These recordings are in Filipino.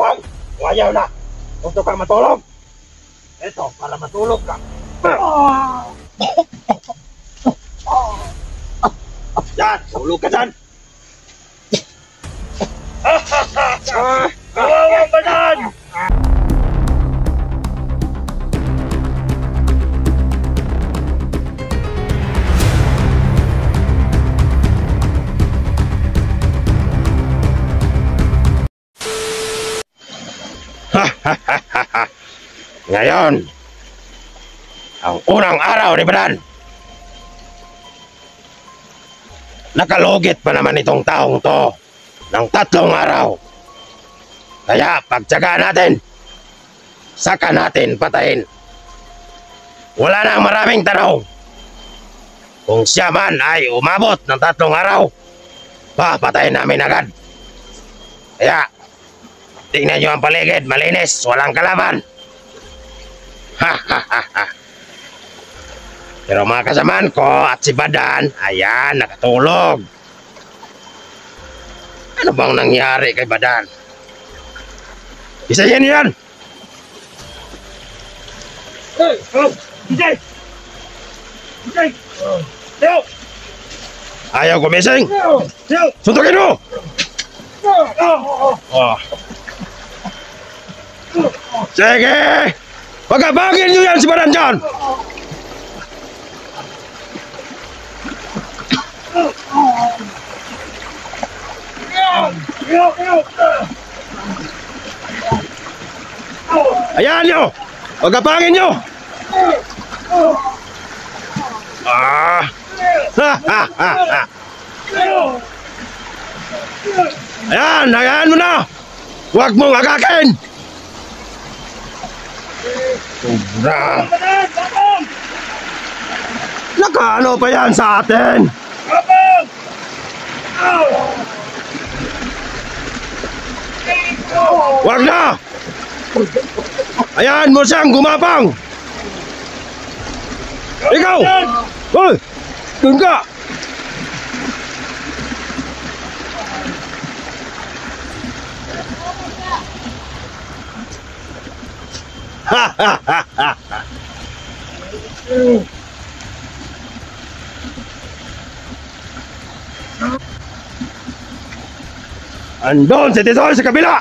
gumapang. Kung ayaw na, gusto kang matulog. Ito, para matulog ka. Yan, tulog ka dyan. Kawawang banan! Ngayon, ang unang araw ni Badan. Nakalugit pa naman itong taong to ng 3 araw. Kaya pagtsagaan natin, saka natin patayin. Wala nang maraming tanong. Kung siya man ay umabot ng 3 araw, papatayin namin agad. Kaya, tingnan nyo ang paligid, malinis, walang kalaban. Pero mga kasamaan ko at si Badan, ayan, nakatulog. Ano bang nangyari kay Badan? Isayin yan! Hey! Oh! DJ! DJ! Teo! Ayaw gumising! Teo! Suntukin mo! Oh! Sige! Pagkabagin nyo yan si Badan dyan! Ayan nyo! Pagkapangin nyo! Ayan! Ayan mo na! Huwag mong agakin! Sobra! Nakaano pa yan sa atin? Wag na! Ayan mo siyang gumapang! Ikaw! Hoy! Doon ka! Ha ha ha ha ha! Andon si Tisoy sa kabila!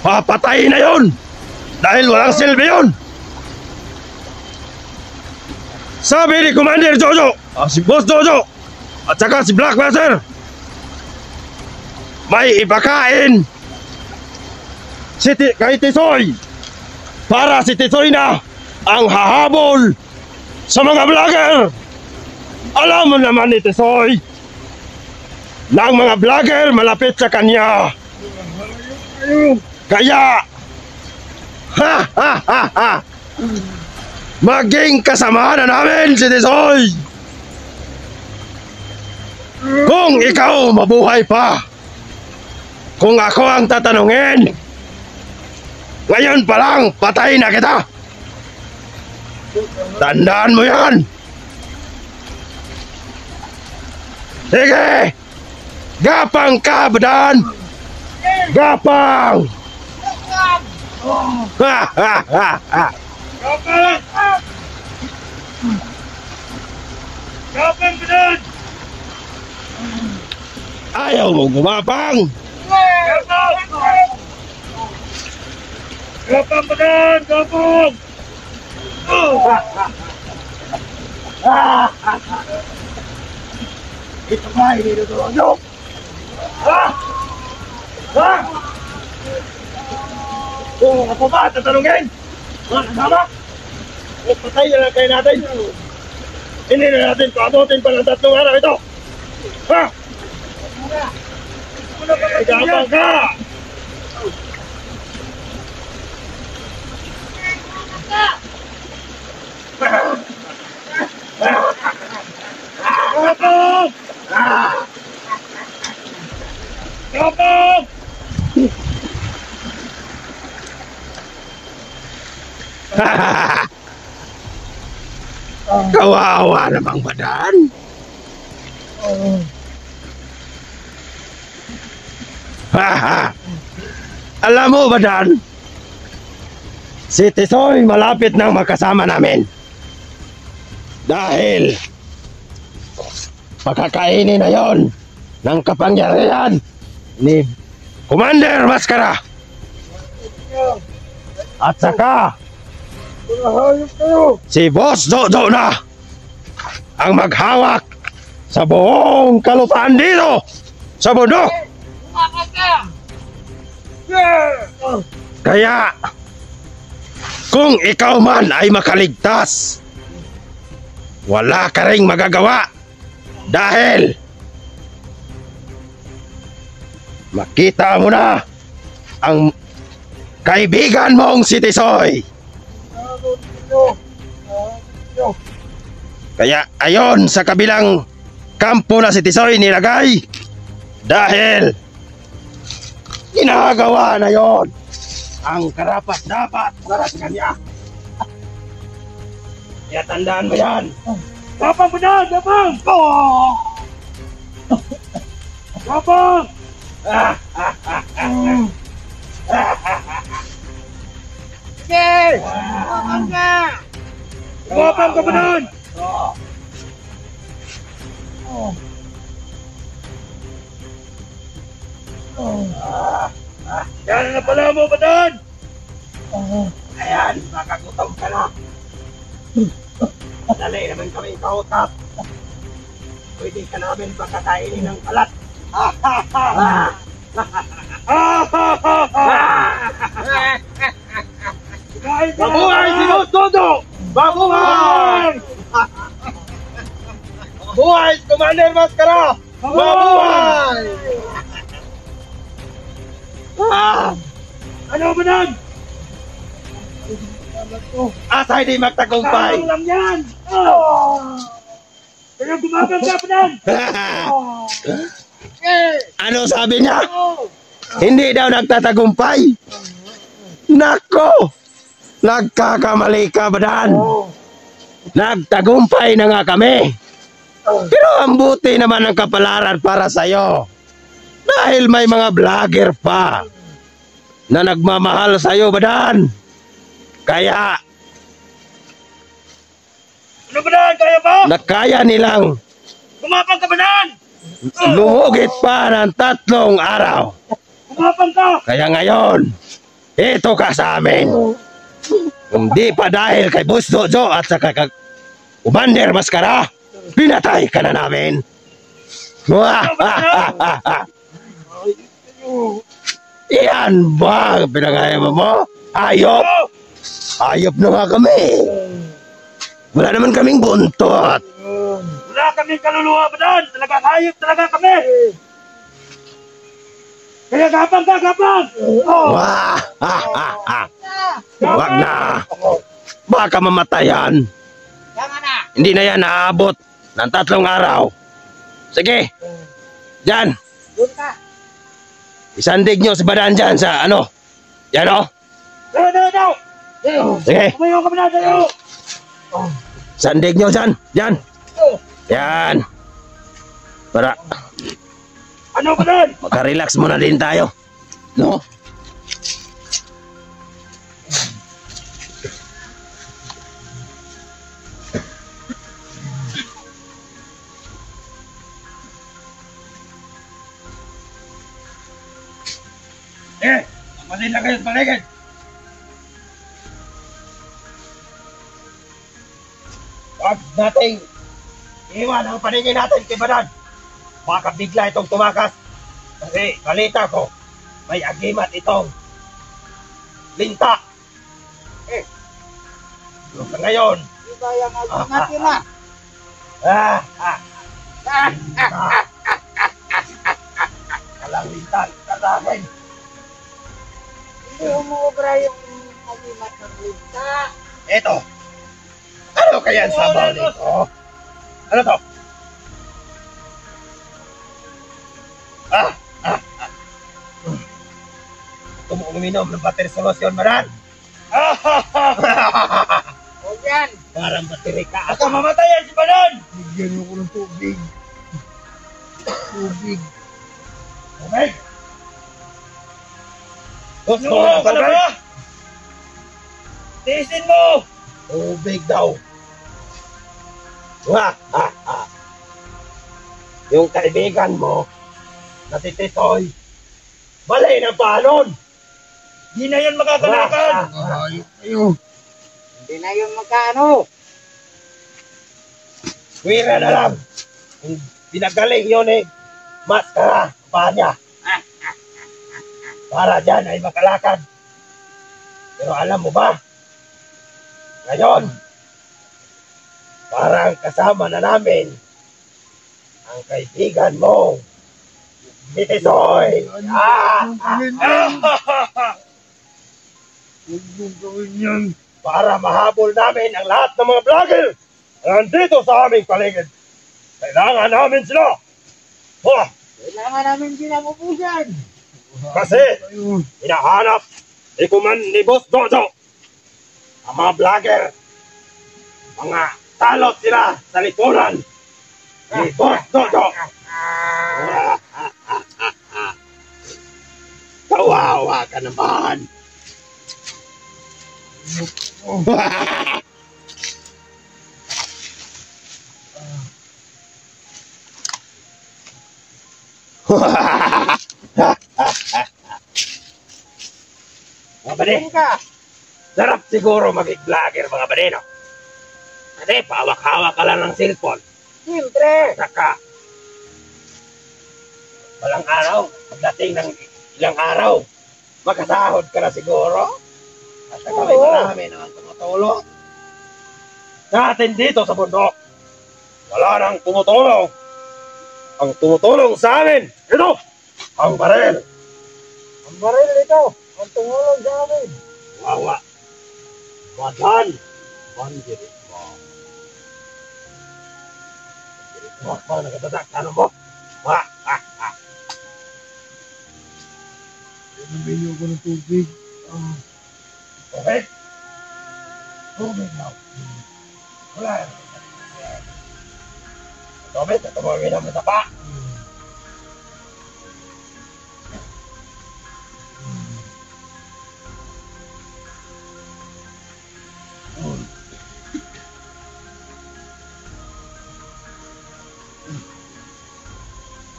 Papatayin na yun! Dahil walang silbi yun! Sabi ni Commander Jojo, si Boss Jojo, at saka si Blackmaster, may ipakain kay Tisoy para si Tisoy na ang hahabol sa mga vlogger. Alam mo naman ni Tisoy na ang mga vlogger malapit sa kanya. Kaya maging kasama na namin si Tisoy. Kung ikaw mabuhay pa, kung ako ang tatanungin, ngayon pa lang patay na kita. Tandaan mo yan. Sige, gapang ka, Badan. Gapang. Ha ha ha ha. Gapang. Gapang, Badan. Ayaw mo gumapang. Gapang. Gapang, Badan. Gapang. Ito ba hinidudulong nyo? Ha? Ha? Kung ako ba tatanungin? Mga kasama? O patay na lang kayo natin. Hindi na natin paabutin pa ng 3 araw ito. Ha? Igabang ka! Gapang! Gapang! Kawawa namang Badan. Haha. Alam mo ba, Dan? Si Tisoy malapit nang magkasama namin. Dahil pakakainin na yon ng kapangyarihan ni Commander Maskara. At saka si Boss Dodo na ang maghawak sa buong kalupaan dito sa bundok. Kaya kung ikaw man ay makaligtas, wala ka ring magagawa dahil makita mo na ang kaibigan mong si Tisoy. Kaya ayon sa kabilang kampo na si Tisoy nilagay dahil ginagawa na yon ang karapat-dapat para sa kanya. Kaya tandaan mo yan. Gapang mo na! Gapang! Gapang! Sige! Gapang ka! Gapang ka mo nun! Yan na pala mo ba doon? Ayan, makagutom ka na. Dali naman kami kautap. Pwede ka namin pagkakainin ng kalat. Mabuhay si Boss Dodo! Mabuhay! Mabuhay si Commander Maskara! Mabuhay! Ano ba nun? Asa hindi magtagumpay? Parang lang yan! Kaya gumagang ka pa nun! Ano sabi niya? Hindi daw nagtatagumpay? Nako! Nagkakamali ka ba dan? Nagtagumpay na nga kami. Pero ang buti naman ng kapalaran para sa'yo. Dahil may mga vlogger pa na nagmamahal sa'yo, Badan. Kaya Ano ba nun? Kaya ba? nakaya nilang Gumapang ka ba nun? lumugit pa ng 3 araw. Gumapang ka! Kaya ngayon, ito ka sa amin. Hindi pa dahil kay Boss Dodo at saka kay Commander Maskara, pinatay ka na namin. Iyan ba pinangayama mo? Ayop! Ayop na nga kami. Wala naman kaming buntot. Wala kaming kaluluwa ba nun? Talagang hayop talaga kami! Kaya gapang ka! Gapang! Wag na. Baka mamatayan. Tama na! Hindi na yan naabot ng 3 araw. Sige. Diyan. Doon ka! Isandig nyo si Badan dyan sa ano. Yan o. No! Sige. Kumayo ka ba na sa'yo? Sandig nyo dyan. Dyan. Yan. Para Ano ba nun? makarelax muna din tayo. No? Masin na kayo sa paligid! Huwag nating iwan ang paningin natin kay Badan. Baka bigla itong tumakas. Kasi balita ko, may agimat itong linta. So, sa ngayon, Di ba yung natin na? Kalang linta, katahin. Hindi umuobra yung magimat ng linta. Eto. Ano kaya ang sabaw nito? Ano to? Gusto mo uminom ng battery solution, Badan? Huwag yan! Parang battery ka. Baka mamatayan si Badan! Bigyan mo ko ng tubig. Tubig. Tubig! Gusto mo Luha ng ka na tubig? ba? Tiisin mo! Tubig daw. Ha, ha, ha. Yung kaibigan mo, na si Titoy, balay ng balon. Di na yan makakalakad! Ayok kayo. Hindi na yun magkano. Wira na lang. Kung pinagaling yun eh, maskara pa niya. Para dyan ay makalakad. Pero alam mo ba, ngayon, parang kasama na namin ang kaibigan mo, si Tisoy. Para mahabol namin ang lahat ng mga vlogger na nandito sa aming paligid. Kailangan namin sila. Kailangan namin sinamupusan. Kasi hinahanap ni Kuman ni Boss Dodo ang mga vlogger. Mga talot sila sa likuran ni Boss Dodo. Kawawa ka naman. Mga badin, sarap siguro mag-vlogger mga badino. Kasi pawak-hawak ka lang ng cellphone. Siyempre. Saka, walang araw, pagdating ng ilang araw, makasahod ka na siguro. At saka may marami naman tumutulong. Sa atin dito sa bundok, wala nang tumutulong. Ang tumutulong sa amin, ito, ang baril. Ang baril ito. Ang tumulong sa amin. Wawa. Wadan. Bandirit mo. Bandirit mo. Parang nagatatak. Ano mo? Ha? Ha? Ha? Nabinyo ko ng tubig. Okay? Tubig now. Wala. Tubig, ito mo rin ang matapa.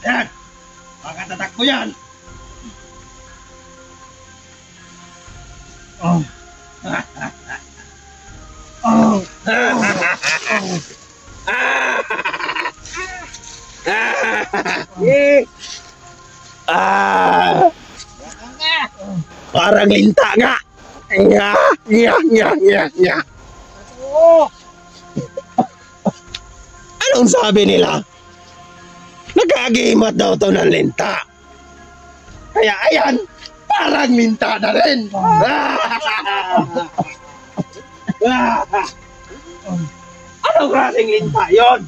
Yan! Makatatakbo yan! Parang linta nga! Nga! Nga! Nga! Nga! Nga! Anong sabi nila? Nagkagimat daw to ng linta. Kaya ayan, parang linta na rin. Anong klaseng linta yon?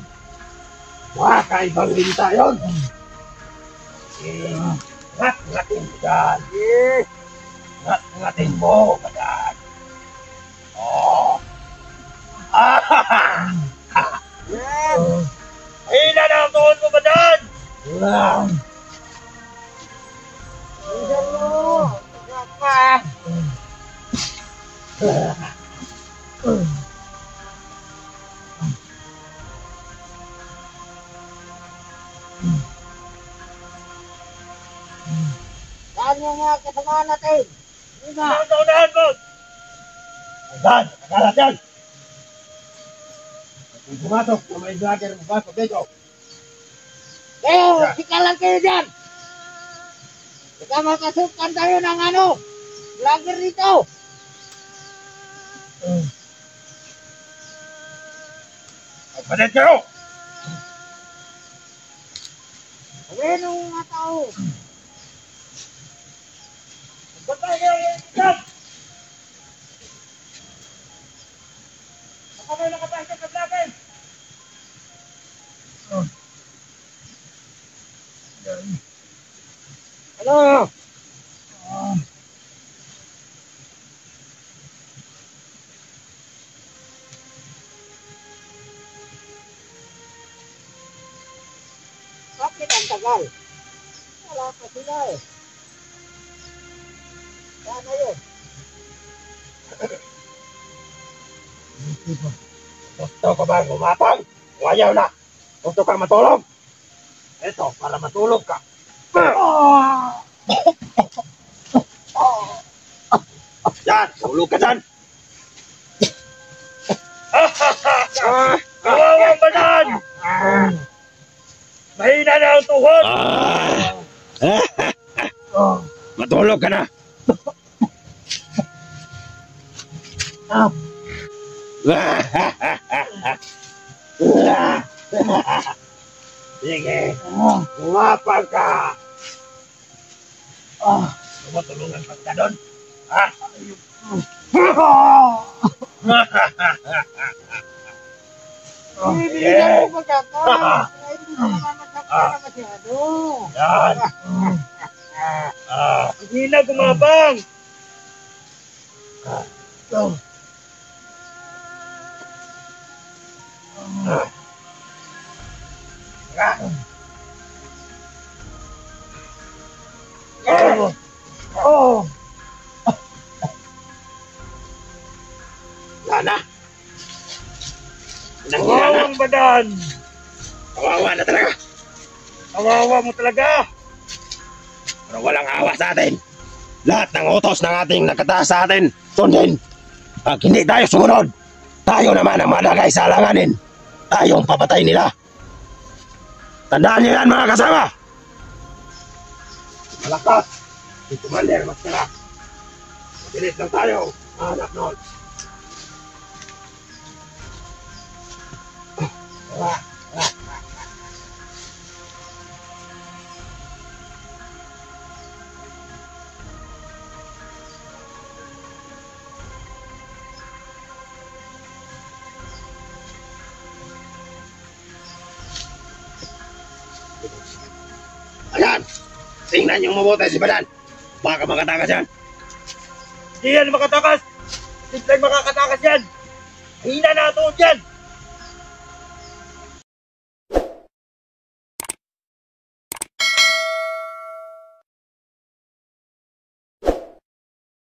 Kakaibang linta yon. Ngat-ngatin mo dyan. Ngat-ngatin mo dyan. Oh. Hina na ang tuhod mo ba dyan? Isan mo. Saka. Saan yung mga kasama natin? Diba? Ang kaunahan mo! Ayan, nakalat yan. Kung pumatok na may vlogger mo ba, dito. Kayo, sikalan kayo dyan! Baka makasukan tayo ng ano, vlogger dito! Magpalit kayo! Sabihin ng mga tao, Ba't tayo kayo yung ikat? Baka may nakapasok sa vlogger! ano? Bakit ang tagal? Wala pa sila eh. Saan na yun? Gusto ka ba gumapang? O ayaw na? Gusto kang matulog? Ito, para matulog ka. Yan, tulog ka dyan. Kawawang badan! Mahina na ang tuhod! Matulog ka na. Sige, umapag ka. Tumutulungan pa ka doon. Ha? Bibigyan mo pagkakain. Hindi ka naman nagkakala masyado. Yan. Hindi na gumabang! Lana. Nangyari na. Kawawang badan! Kawawa na talaga. Kawawa mo talaga! Pero walang awa sa atin. Lahat ng utos ng ating nakataas sa atin, sundin. Pag hindi tayo sumunod, tayo naman ang malagay sa alanganin. Tayong papatay nila. Tandaan niyo yan mga kasama. Malakas. Si Commander Maskara. Mabilis lang tayo, anak noon. Ayan! Tingnan niyong mabuti si Badan. Baka makatakas yan. Hindi yan makatakas! Simpleng makakatakas yan! Hina na ang tuhod yan!